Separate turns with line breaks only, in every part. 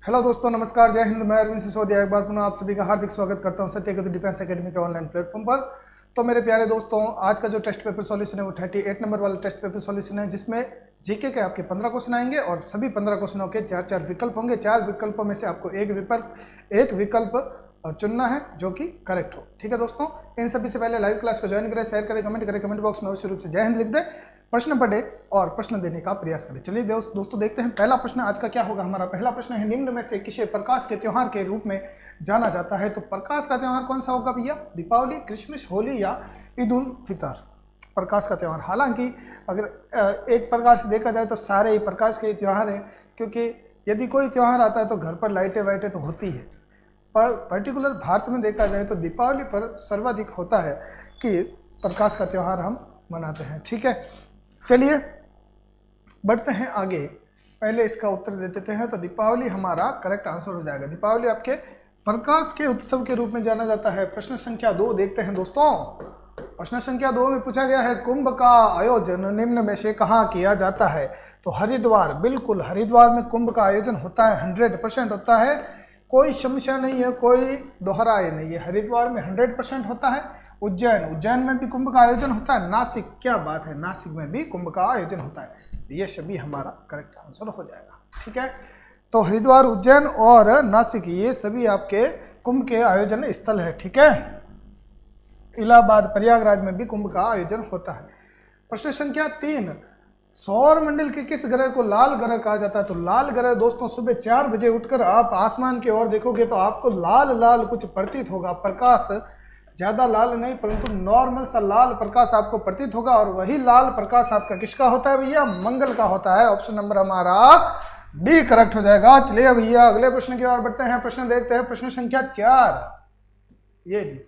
Hello दोस्तों, नमस्कार, जय हिंद। मैं अरविंद सिसोदिया एक बार पुनः आप सभी का हार्दिक स्वागत करता हूं सत्य केतु डिफेंस एकेडमी के ऑनलाइन प्लेटफॉर्म पर। तो मेरे प्यारे दोस्तों, आज का जो टेस्ट पेपर सॉल्यूशन है वो 38 नंबर वाला टेस्ट पेपर सॉल्यूशन है, जिसमें जीके के आपके 15 क्वेश्चन आएंगे और सभी 15 क्वेश्चनों के 4 विकल्प होंगे। 4 विकल्पों में से आपको एक विकल्प चुनना है जो कि करेक्ट हो। ठीक है दोस्तों, इन सभी से पहले लाइव क्लास को ज्वाइन करें, शेयर करें, कमेंट करें, कमेंट बॉक्स में अवश्य रूप से जय हिंद लिख दें, प्रश्न पढ़े और प्रश्न देने का प्रयास करें। चलिए दोस्तों देखते हैं पहला प्रश्न आज का क्या होगा। हमारा पहला प्रश्न है, निम्न में से किसे प्रकाश के त्योहार के रूप में जाना जाता है? तो प्रकाश का त्योहार कौन सा होगा भैया? दीपावली, क्रिसमस, होली या ईद उल फितर? प्रकाश का त्योहार, हालांकि अगर एक प्रकार से देखा जाए तो सारे ही प्रकाश के त्योहार हैं, क्योंकि यदि कोई त्योहार आता है तो घर पर लाइटें वाइटें तो होती है, पर पर्टिकुलर भारत में देखा जाए तो दीपावली पर सर्वाधिक होता है कि प्रकाश का त्यौहार हम मनाते हैं। ठीक है, चलिए बढ़ते हैं आगे। पहले इसका उत्तर दे देते हैं। तो दीपावली हमारा करेक्ट आंसर हो जाएगा। दीपावली आपके प्रकाश के उत्सव के रूप में जाना जाता है। प्रश्न संख्या 2 देखते हैं दोस्तों। प्रश्न संख्या 2 में पूछा गया है, कुंभ का आयोजन निम्न में से कहाँ किया जाता है? तो हरिद्वार, बिल्कुल हरिद्वार में कुंभ का आयोजन होता है, 100% होता है, कोई समस्या नहीं है, कोई दोहराए नहीं है। हरिद्वार में 100% होता है। उज्जैन में भी कुंभ का आयोजन होता है। नासिक, क्या बात है, नासिक में भी कुंभ का आयोजन होता है। ये सभी हमारा करेक्ट आंसर हो जाएगा। ठीक है, तो हरिद्वार, उज्जैन और नासिक ये सभी आपके कुंभ के आयोजन स्थल है। ठीक है, इलाहाबाद, प्रयागराज में भी कुंभ का आयोजन होता है। प्रश्न संख्या 3, सौर मंडल के किस ग्रह को लाल ग्रह कहा जाता है? तो लाल ग्रह दोस्तों, सुबह 4 बजे उठकर आप आसमान की ओर देखोगे तो आपको लाल लाल कुछ प्रतीत होगा। प्रकाश ज्यादा लाल नहीं, परंतु नॉर्मल सा लाल प्रकाश आपको प्रतीत होगा, और वही लाल प्रकाश आपका किसका होता है भैया? मंगल का होता है। ऑप्शन नंबर हमारा डी करेक्ट हो जाएगा। चलिए भैया अगले प्रश्न की ओर बढ़ते हैं। प्रश्न देखते हैं, प्रश्न संख्या 4। ये लीजिए,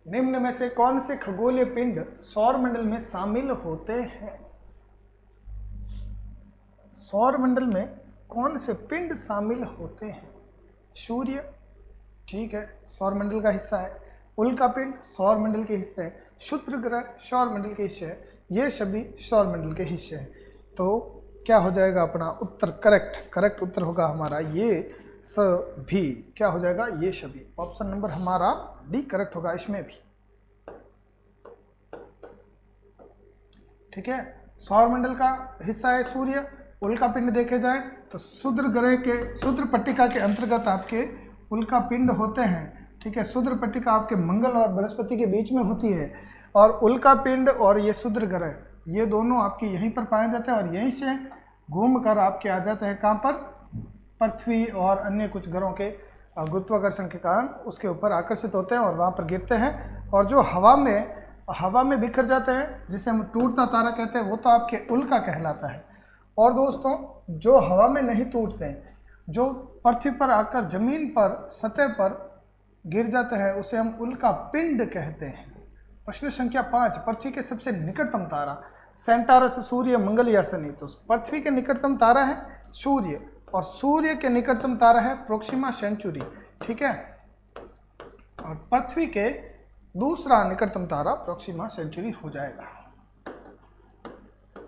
निम्न में से कौन से खगोलीय पिंड सौर मंडल में शामिल होते हैं? सौर मंडल में कौन से पिंड शामिल होते हैं? सूर्य, ठीक है, सौर मंडल का हिस्सा है। उल्का पिंड सौर मंडल के हिस्से है। शुक्र ग्रह सौर मंडल के हिस्से है। ये सभी सौर मंडल के हिस्से हैं। तो क्या हो जाएगा अपना उत्तर? करेक्ट उत्तर होगा हमारा ये सभी। क्या हो जाएगा? ये सभी। ऑप्शन नंबर हमारा डी करेक्ट होगा इसमें भी। ठीक है, सौर मंडल का हिस्सा है सूर्य। उल्का पिंड देखे जाए तो शुद्र ग्रह के शुद्र पट्टिका के अंतर्गत आपके उल्का पिंड होते हैं। ठीक है, शुद्र पट्टिका आपके मंगल और बृहस्पति के बीच में होती है, और उल्का पिंड और ये शुद्र ग्रह ये दोनों आपके यहीं पर पाए जाते हैं, और यहीं से घूम कर आपके आ जाते हैं कहाँ पर? पृथ्वी और अन्य कुछ ग्रहों के गुरुत्वाकर्षण के कारण उसके ऊपर आकर्षित होते हैं और वहाँ पर गिरते हैं, और जो हवा में बिखर जाते हैं, जिसे हम टूटता तारा कहते हैं, वो तो आपके उल्का कहलाता है। और दोस्तों, जो हवा में नहीं टूटते हैं, जो पृथ्वी पर आकर जमीन पर सतह पर गिर जाते हैं, उसे हम उल्का पिंड कहते हैं। प्रश्न संख्या 5, पृथ्वी के सबसे निकटतम तारा सेंटारस, सूर्य, मंगल या शनि? तो पृथ्वी के निकटतम तारा है सूर्य, और सूर्य के निकटतम तारा है प्रोक्सिमा सेंचुरी। ठीक है, और पृथ्वी के दूसरा निकटतम तारा प्रोक्सिमा सेंचुरी हो जाएगा।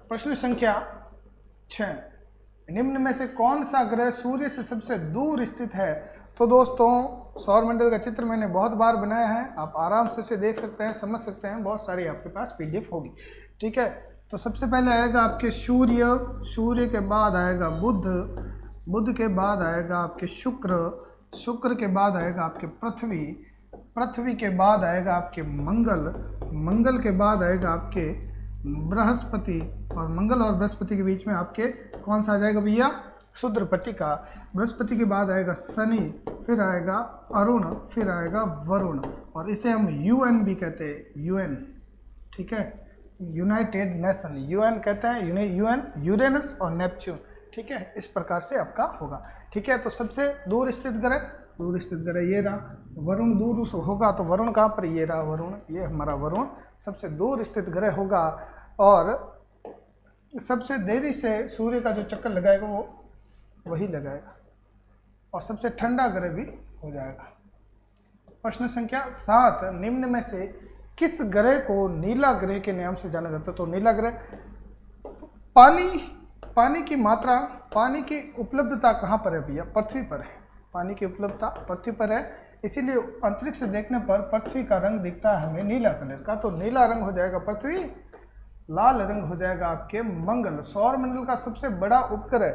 प्रश्न संख्या 6, निम्न में से कौन सा ग्रह सूर्य से सबसे दूर स्थित है? तो दोस्तों, सौर मंडल का चित्र मैंने बहुत बार बनाया है, आप आराम से उसे देख सकते हैं, समझ सकते हैं, बहुत सारी आपके पास पीडीएफ होगी। ठीक है, तो सबसे पहले आएगा आपके सूर्य के बाद आएगा बुध के बाद आएगा आपके शुक्र के बाद आएगा आपके पृथ्वी के बाद आएगा आपके मंगल के बाद आएगा आपके बृहस्पति, और मंगल और बृहस्पति के बीच में आपके कौन सा आ जाएगा भैया? शुद्र पट्टिका। बृहस्पति के बाद आएगा शनि, फिर आएगा अरुण, फिर आएगा वरुण, और इसे हम यूएन भी कहते हैं, यूएन। ठीक है, यूनाइटेड नेशन, यूएन कहते हैं, यूरेनस और नेपच्यून। ठीक है, इस प्रकार से आपका होगा। ठीक है, तो सबसे दूर स्थित ग्रह ये रहा। वरुण दूर होगा तो वरुण कहाँ पर? ये रहा वरुण, ये हमारा वरुण सबसे दूर स्थित ग्रह होगा, और सबसे देरी से सूर्य का जो चक्कर लगाएगा वो वही लगाएगा, और सबसे ठंडा ग्रह भी हो जाएगा। प्रश्न संख्या 7, निम्न में से किस ग्रह को नीला ग्रह के नाम से जाना जाता है? तो नीला ग्रह पानी पानी की मात्रा, पानी की उपलब्धता कहाँ पर है भैया? पृथ्वी पर है। पानी की उपलब्धता पृथ्वी पर है, इसीलिए अंतरिक्ष से देखने पर पृथ्वी का रंग दिखता है हमें नीला कलर का। तो नीला रंग हो जाएगा पृथ्वी, लाल रंग हो जाएगा आपके मंगल। सौर मंडल का सबसे बड़ा उपग्रह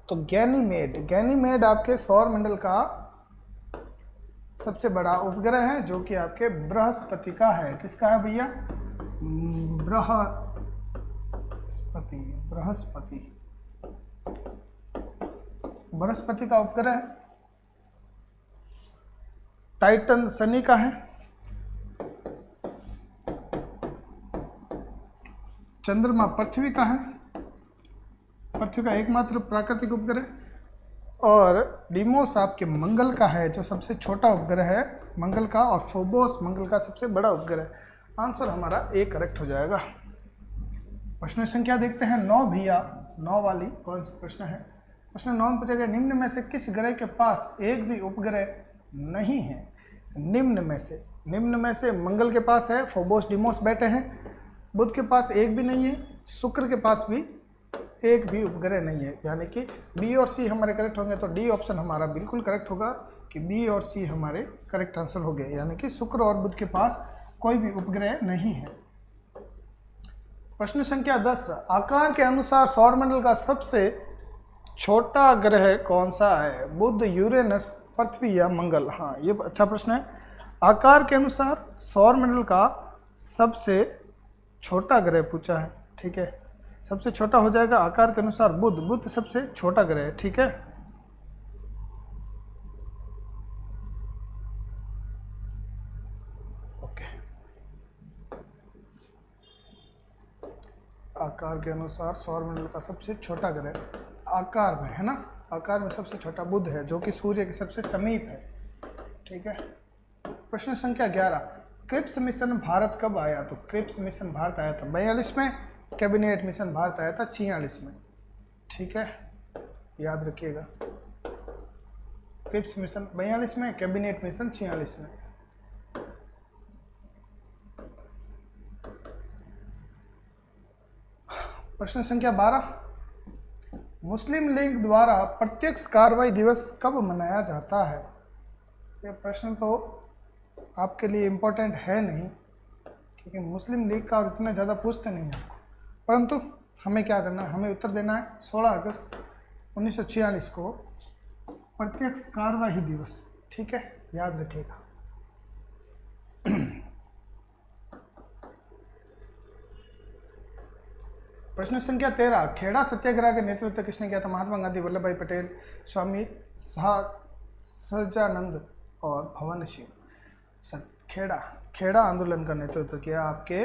तो गैनीमेड, गैनीमेड आपके सौर मंडल का सबसे बड़ा उपग्रह है, जो कि आपके बृहस्पति का है। किसका है भैया? बृहस्पति, बृहस्पति, बृहस्पति का उपग्रह है। टाइटन शनि का है। चंद्रमा पृथ्वी का है, पृथ्वी का एकमात्र प्राकृतिक उपग्रह। और डीमोस आपके मंगल का है, जो सबसे छोटा उपग्रह है मंगल का, और फोबोस मंगल का सबसे बड़ा उपग्रह। आंसर हमारा ए करेक्ट हो जाएगा। प्रश्न संख्या देखते हैं 9 भैया, 9 वाली कौन सा प्रश्न है? प्रश्न 9 में पूछा गया निम्न में से किस ग्रह के पास एक भी उपग्रह नहीं है? निम्न में से मंगल के पास है, फोबोस डीमोस बैठे हैं। बुध के पास एक भी नहीं है, शुक्र के पास भी एक भी उपग्रह नहीं है, यानी कि बी और सी हमारे करेक्ट होंगे। तो डी ऑप्शन हमारा बिल्कुल करेक्ट होगा कि बी और सी हमारे करेक्ट आंसर हो गए, यानी कि शुक्र और बुध के पास कोई भी उपग्रह नहीं है। प्रश्न संख्या 10, आकार के अनुसार सौरमंडल का सबसे छोटा ग्रह कौन सा है? बुध, यूरेनस, पृथ्वी या मंगल? हाँ, ये अच्छा प्रश्न है। आकार के अनुसार सौरमंडल का सबसे छोटा ग्रह पूछा है, ठीक है। सबसे छोटा हो जाएगा आकार के अनुसार बुध, बुध सबसे छोटा ग्रह है, ठीक है। ओके, आकार के अनुसार सौरमंडल का सबसे छोटा ग्रह आकार में है ना, आकार में सबसे छोटा बुध है, जो कि सूर्य के सबसे समीप है, ठीक है। प्रश्न संख्या 11, क्रिप्स मिशन भारत कब आया? तो क्रिप्स मिशन भारत आया था 42 में, कैबिनेट मिशन भारत आया था 46 में, ठीक है, याद रखिएगा। क्रिप्स मिशन 42 में, कैबिनेट मिशन 46 में। प्रश्न संख्या 12, मुस्लिम लीग द्वारा प्रत्यक्ष कार्रवाई दिवस कब मनाया जाता है? ये प्रश्न तो आपके लिए इम्पोर्टेंट है नहीं, क्योंकि मुस्लिम लीग का और इतना ज़्यादा पूछते नहीं हैं आपको, परंतु हमें क्या करना है, हमें उत्तर देना है। 16 अगस्त 1946 को प्रत्यक्ष कार्यवाही दिवस, ठीक है, याद रखिएगा। प्रश्न संख्या 13, खेड़ा सत्याग्रह का नेतृत्व किसने किया था? महात्मा गांधी, वल्लभ भाई पटेल, स्वामी सहजानंद और भवन सिंह। खेड़ा आंदोलन का नेतृत्व किया आपके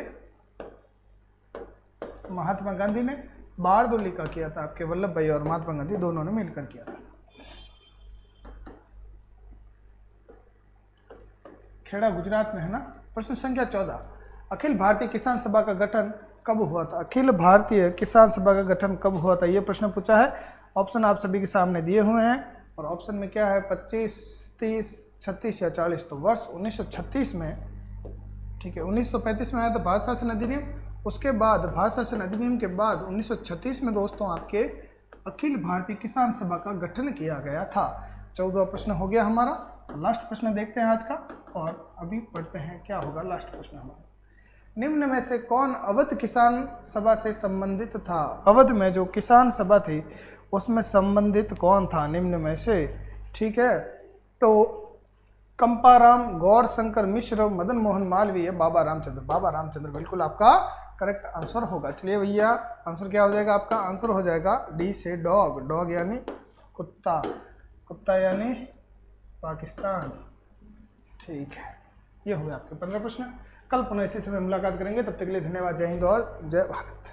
महात्मा गांधी ने, बारदोली का किया था आपके वल्लभ भाई और महात्मा गांधी दोनों ने मिलकर किया था। खेड़ा गुजरात में है ना। प्रश्न संख्या 14, अखिल भारतीय किसान सभा का गठन कब हुआ था? अखिल भारतीय किसान सभा का गठन कब हुआ था, ये प्रश्न पूछा है। ऑप्शन आप सभी के सामने दिए हुए हैं, और ऑप्शन में क्या है 25, 30, 36 या 40। तो वर्ष 1936 में, ठीक है। 1935 में आया था भारत शासन अधिनियम, उसके बाद भारत शासन अधिनियम के बाद 1936 में दोस्तों आपके अखिल भारतीय किसान सभा का गठन किया गया था। 14वां प्रश्न हो गया हमारा। लास्ट प्रश्न देखते हैं आज का, और अभी पढ़ते हैं क्या होगा लास्ट प्रश्न हमारा। निम्न में से कौन अवध किसान सभा से संबंधित था? अवध में जो किसान सभा थी उसमें संबंधित कौन था निम्न में से? ठीक है, तो कंपाराम, गौर शंकर मिश्र, मदन मोहन मालवीय, बाबा रामचंद्र। बाबा रामचंद्र बिल्कुल आपका करेक्ट आंसर होगा। चलिए भैया, आंसर क्या हो जाएगा आपका? आंसर हो जाएगा डी से डॉग। डॉग यानी कुत्ता, कुत्ता यानी पाकिस्तान। ठीक है, ये हुए आपके 15 प्रश्न। कल पुनः इसी समय मुलाकात करेंगे, तब तक के लिए धन्यवाद। जय हिंद और जय भारत।